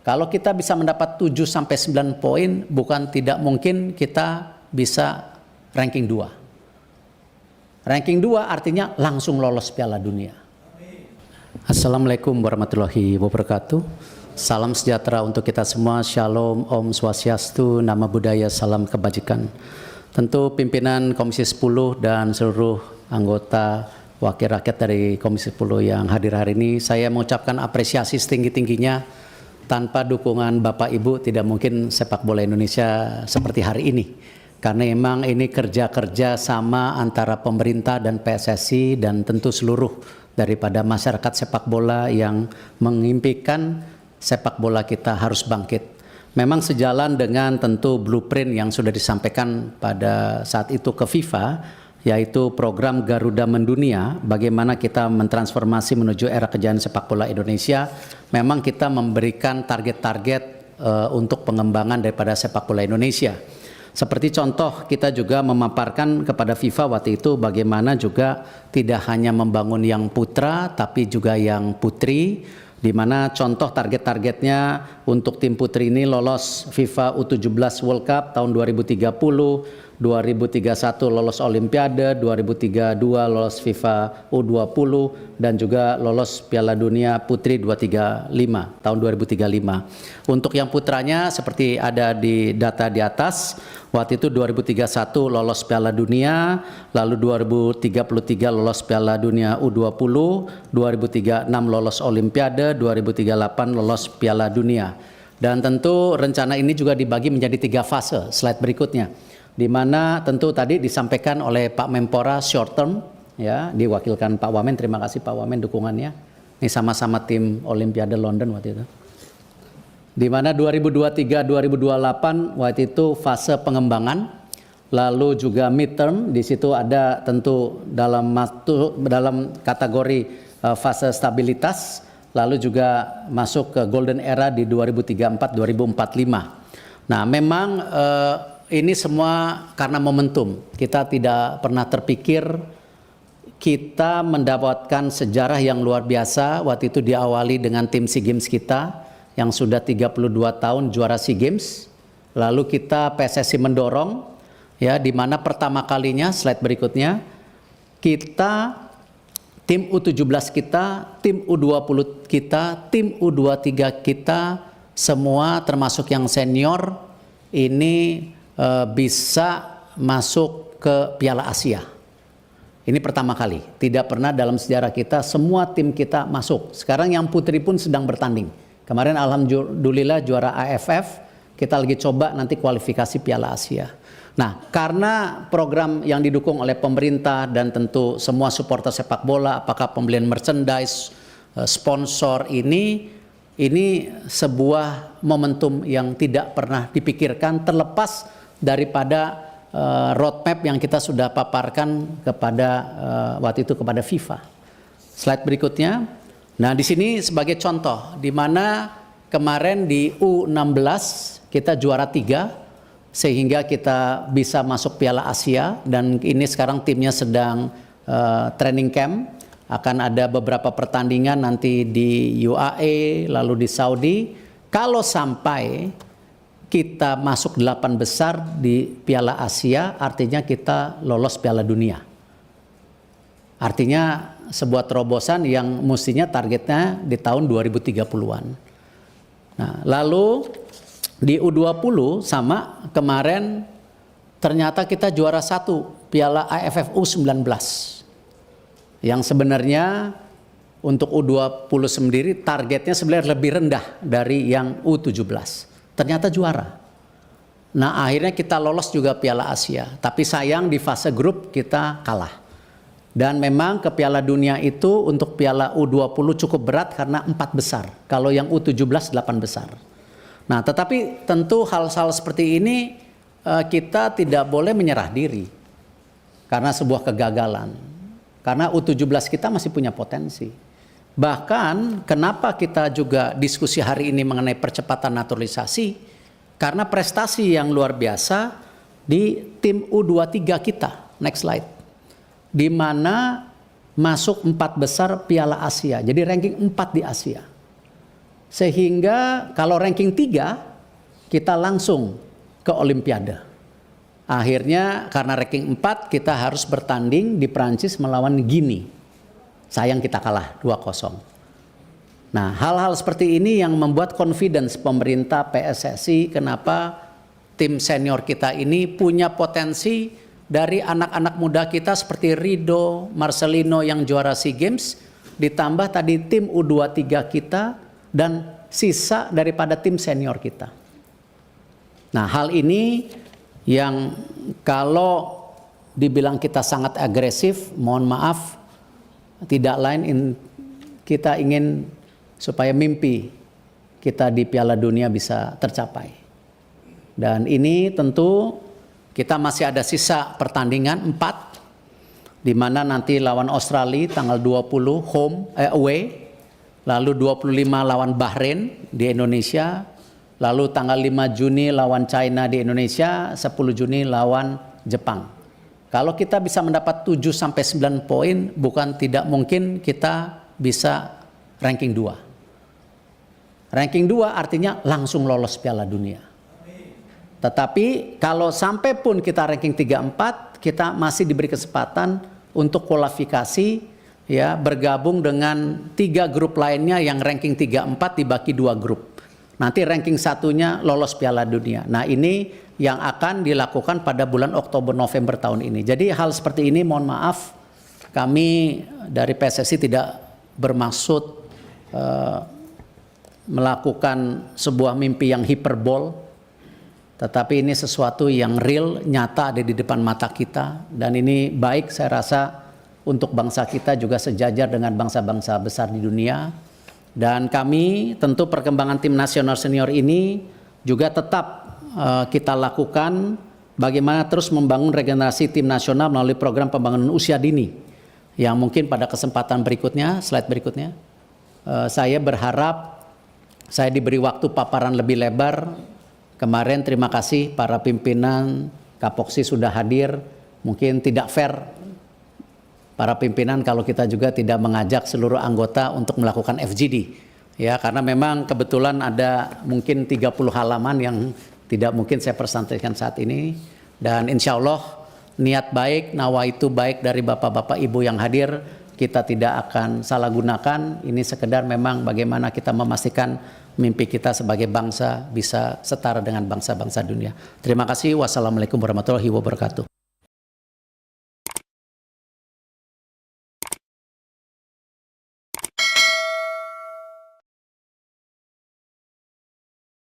Kalau kita bisa mendapat 7 sampai 9 poin, bukan tidak mungkin kita bisa ranking 2. Ranking 2 artinya langsung lolos Piala Dunia. Assalamualaikum warahmatullahi wabarakatuh. Salam sejahtera untuk kita semua. Shalom, Om Swastiastu, Nama Budaya, Salam Kebajikan. Tentu pimpinan Komisi 10 dan seluruh anggota wakil rakyat dari Komisi 10 yang hadir hari ini, saya mengucapkan apresiasi setinggi-tingginya. Tanpa dukungan Bapak Ibu tidak mungkin sepak bola Indonesia seperti hari ini. Karena memang ini kerja-kerja sama antara pemerintah dan PSSI dan tentu seluruh daripada masyarakat sepak bola yang mengimpikan sepak bola kita harus bangkit. Memang sejalan dengan tentu blueprint yang sudah disampaikan pada saat itu ke FIFA, yaitu program Garuda Mendunia, bagaimana kita mentransformasi menuju era kejayaan sepak bola Indonesia. Memang kita memberikan target-target untuk pengembangan daripada sepak bola Indonesia. Seperti contoh, kita juga memaparkan kepada FIFA waktu itu bagaimana juga tidak hanya membangun yang putra, tapi juga yang putri, di mana contoh target-targetnya untuk tim putri ini lolos FIFA U17 World Cup tahun 2030, 2031 lolos Olimpiade, 2032 lolos FIFA U20 dan juga lolos Piala Dunia Putri 235 tahun 2035. Untuk yang putranya seperti ada di data di atas, waktu itu 2031 lolos Piala Dunia, lalu 2033 lolos Piala Dunia U20, 2036 lolos Olimpiade, 2038 lolos Piala Dunia. Dan tentu rencana ini juga dibagi menjadi 3 fase, slide berikutnya. Di mana tentu tadi disampaikan oleh Pak Menpora short term, ya, diwakilkan Pak Wamen. Terima kasih Pak Wamen dukungannya. Ini sama-sama tim Olimpiade London waktu itu. Di mana 2023-2028 waktu itu fase pengembangan, lalu juga midterm. Di situ ada tentu dalam kategori fase stabilitas, lalu juga masuk ke golden era di 2034-2045. Nah, memang ini semua karena momentum. Kita tidak pernah terpikir kita mendapatkan sejarah yang luar biasa. Waktu itu diawali dengan tim SEA Games kita yang sudah 32 tahun juara SEA Games. Lalu kita PSSI mendorong, ya, di mana pertama kalinya, slide berikutnya, kita tim U17 kita, tim U20 kita, tim U23 kita, semua termasuk yang senior ini bisa masuk ke Piala Asia. Ini pertama kali, tidak pernah dalam sejarah kita semua tim kita masuk. Sekarang yang putri pun sedang bertanding. Kemarin alhamdulillah juara AFF, kita lagi coba nanti kualifikasi Piala Asia. Nah, karena program yang didukung oleh pemerintah dan tentu semua supporter sepak bola, apakah pembelian merchandise, sponsor, ini sebuah momentum yang tidak pernah dipikirkan, terlepas daripada roadmap yang kita sudah paparkan kepada waktu itu kepada FIFA. Slide berikutnya. Nah, di sini sebagai contoh, di mana kemarin di U16 kita juara 3, sehingga kita bisa masuk Piala Asia, dan ini sekarang timnya sedang training camp. Akan ada beberapa pertandingan nanti di UAE, lalu di Saudi. Kalau sampai kita masuk 8 besar di Piala Asia, artinya kita lolos Piala Dunia. Artinya sebuah terobosan yang mestinya targetnya di tahun 2030-an. Nah, lalu di U20 sama kemarin ternyata kita juara 1 Piala AFF U19. Yang sebenarnya untuk U20 sendiri targetnya sebenarnya lebih rendah dari yang U17. Ternyata juara. Nah, akhirnya kita lolos juga Piala Asia. Tapi sayang di fase grup kita kalah. Dan memang ke Piala Dunia itu untuk Piala U20 cukup berat karena 4 besar. Kalau yang U17 8 besar. Nah, tetapi tentu hal-hal seperti ini kita tidak boleh menyerah diri. Karena sebuah kegagalan. Karena U17 kita masih punya potensi. Bahkan kenapa kita juga diskusi hari ini mengenai percepatan naturalisasi, karena prestasi yang luar biasa di tim U23 kita. Next slide. Di mana masuk 4 besar Piala Asia. Jadi ranking 4 di Asia. Sehingga kalau ranking 3 kita langsung ke Olimpiade. Akhirnya karena ranking 4 kita harus bertanding di Prancis melawan Guinea. Sayang kita kalah 2-0. Nah, hal-hal seperti ini yang membuat confidence pemerintah, PSSI, kenapa tim senior kita ini punya potensi dari anak-anak muda kita seperti Rido, Marcelino yang juara SEA Games, ditambah tadi tim U23 kita dan sisa daripada tim senior kita. Nah, hal ini yang kalau dibilang kita sangat agresif, mohon maaf, tidak lain kita ingin supaya mimpi kita di Piala Dunia bisa tercapai. Dan ini tentu kita masih ada sisa pertandingan 4, di mana nanti lawan Australia tanggal 20 away, lalu 25 lawan Bahrain di Indonesia, lalu tanggal 5 Juni lawan China di Indonesia, 10 Juni lawan Jepang. Kalau kita bisa mendapat 7-9 poin, bukan tidak mungkin kita bisa ranking 2. Ranking 2 artinya langsung lolos Piala Dunia. Tetapi kalau sampai pun kita ranking 3-4, kita masih diberi kesempatan untuk kualifikasi, ya, bergabung dengan 3 grup lainnya yang ranking 3-4 dibagi 2 grup. Nanti ranking 1-nya lolos Piala Dunia. Nah, ini yang akan dilakukan pada bulan Oktober-November tahun ini. Jadi hal seperti ini mohon maaf, kami dari PSSI tidak bermaksud melakukan sebuah mimpi yang hiperbol, tetapi ini sesuatu yang real, nyata ada di depan mata kita. Dan ini baik saya rasa untuk bangsa kita juga sejajar dengan bangsa-bangsa besar di dunia. Dan kami tentu perkembangan tim nasional senior ini juga tetap kita lakukan bagaimana terus membangun regenerasi tim nasional melalui program pembangunan usia dini. Yang mungkin pada kesempatan berikutnya, slide berikutnya, saya berharap saya diberi waktu paparan lebih lebar. Kemarin terima kasih para pimpinan Kapoksi sudah hadir. Mungkin tidak fair para pimpinan kalau kita juga tidak mengajak seluruh anggota untuk melakukan FGD, ya, karena memang kebetulan ada mungkin 30 halaman yang tidak mungkin saya presentasikan saat ini. Dan insya Allah niat baik, nawaitu baik dari bapak-bapak ibu yang hadir kita tidak akan salah gunakan. Ini sekedar memang bagaimana kita memastikan mimpi kita sebagai bangsa bisa setara dengan bangsa-bangsa dunia. Terima kasih. Wassalamualaikum warahmatullahi wabarakatuh.